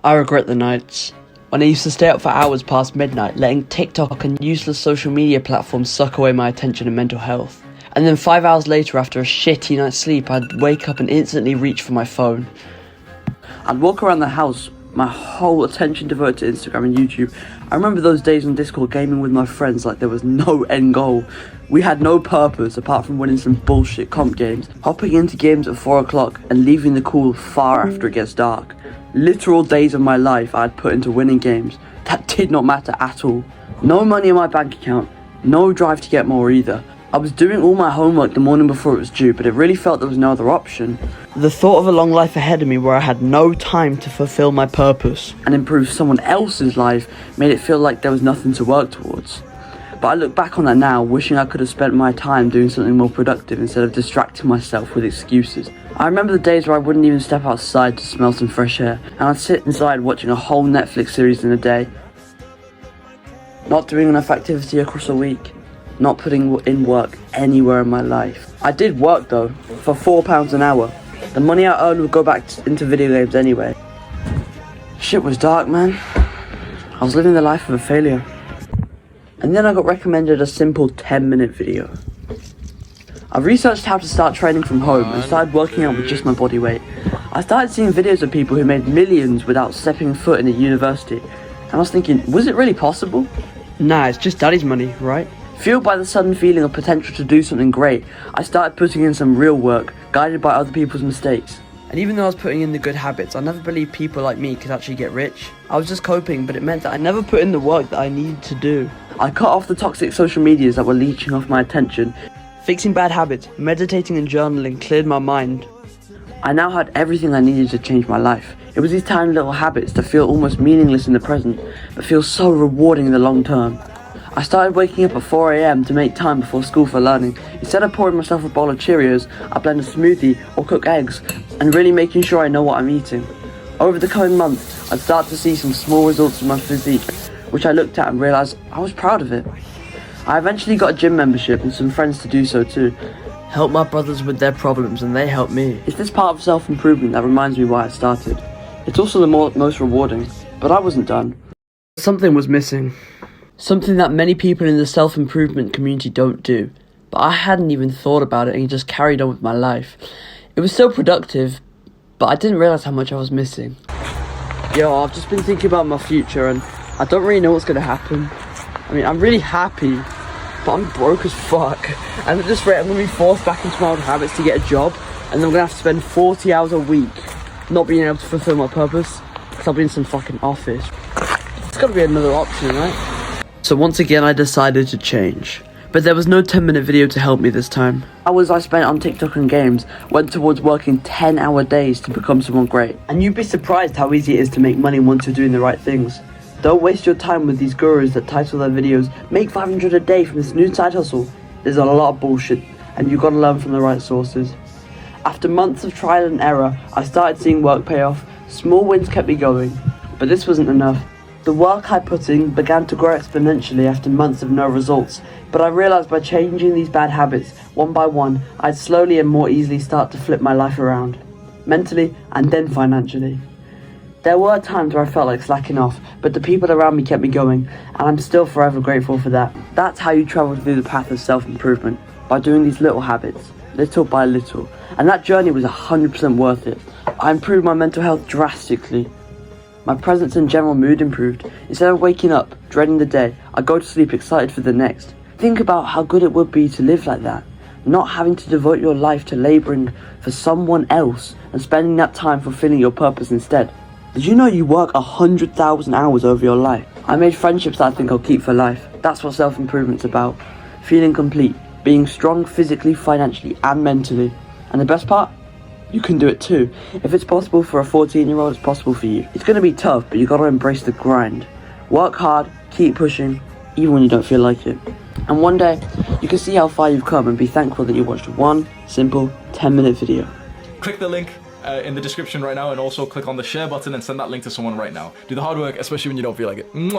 I regret the nights when I used to stay up for hours past midnight, letting TikTok and useless social media platforms suck away my attention and mental health. And then 5 hours later, after a shitty night's sleep, I'd wake up and instantly reach for my phone. I'd walk around the house, my whole attention devoted to Instagram and YouTube. I remember those days on Discord gaming with my friends like there was no end goal. We had no purpose apart from winning some bullshit comp games, hopping into games at 4 o'clock and leaving the call far after it gets dark. Literal days of my life I had put into winning games that did not matter at all. No money in my bank account, no drive to get more either. I was doing all my homework the morning before it was due, but it really felt there was no other option. The thought of a long life ahead of me where I had no time to fulfill my purpose and improve someone else's life made it feel like there was nothing to work towards. But I look back on that now, wishing I could have spent my time doing something more productive instead of distracting myself with excuses. I remember the days where I wouldn't even step outside to smell some fresh air, and I'd sit inside watching a whole Netflix series in a day. Not doing enough activity across a week. Not putting in work anywhere in my life. I did work though, for £4 an hour. The money I earned would go back into video games anyway. Shit was dark, man. I was living the life of a failure. And then I got recommended a simple 10-minute video. I researched how to start training from home and started working out with just my body weight. I started seeing videos of people who made millions without stepping foot in a university. And I was thinking, was it really possible? Nah, it's just daddy's money, right? Fueled by the sudden feeling of potential to do something great, I started putting in some real work, guided by other people's mistakes. And even though I was putting in the good habits, I never believed people like me could actually get rich. I was just coping, but it meant that I never put in the work that I needed to do. I cut off the toxic social medias that were leeching off my attention. Fixing bad habits, meditating and journaling cleared my mind. I now had everything I needed to change my life. It was these tiny little habits that feel almost meaningless in the present, but feel so rewarding in the long term. I started waking up at 4 AM to make time before school for learning. Instead of pouring myself a bowl of Cheerios, I blend a smoothie or cook eggs, and really making sure I know what I'm eating. Over the coming months, I'd start to see some small results in my physique, which I looked at and realised I was proud of it. I eventually got a gym membership and some friends to do so too. Help my brothers with their problems and they help me. It's this part of self-improvement that reminds me why I started. It's also the most rewarding, but I wasn't done. Something was missing. Something that many people in the self-improvement community don't do. But I hadn't even thought about it and just carried on with my life. It was so productive, but I didn't realise how much I was missing. Yo, I've just been thinking about my future and I don't really know what's going to happen. I mean, I'm really happy, but I'm broke as fuck. And at this rate, I'm going to be forced back into my old habits to get a job, and then I'm going to have to spend 40 hours a week not being able to fulfill my purpose because I'll be in some fucking office. It's got to be another option, right? So once again, I decided to change. But there was no 10-minute video to help me this time. Hours I spent on TikTok and games went towards working 10-hour days to become someone great. And you'd be surprised how easy it is to make money once you're doing the right things. Don't waste your time with these gurus that title their videos, "Make 500 a day from this new side hustle." There's a lot of bullshit, and you've got to learn from the right sources. After months of trial and error, I started seeing work pay off. Small wins kept me going, but this wasn't enough. The work I put in began to grow exponentially after months of no results, but I realised by changing these bad habits, one by one, I'd slowly and more easily start to flip my life around. Mentally, and then financially. There were times where I felt like slacking off, but the people around me kept me going, and I'm still forever grateful for that. That's how you travel through the path of self-improvement, by doing these little habits, little by little. And that journey was 100% worth it. I improved my mental health drastically. My presence and general mood improved. Instead of waking up, dreading the day, I go to sleep excited for the next. Think about how good it would be to live like that. Not having to devote your life to labouring for someone else and spending that time fulfilling your purpose instead. Did you know you work 100,000 hours over your life? I made friendships that I think I'll keep for life. That's what self-improvement's about. Feeling complete, being strong physically, financially and mentally. And the best part? You can do it too. If it's possible for a 14-year-old, it's possible for you. It's going to be tough, but you got to embrace the grind. Work hard, keep pushing, even when you don't feel like it. And one day, you can see how far you've come and be thankful that you watched one simple 10-minute video. Click the link in the description right now, and also click on the share button and send that link to someone right now. Do the hard work, especially when you don't feel like it. Mwah!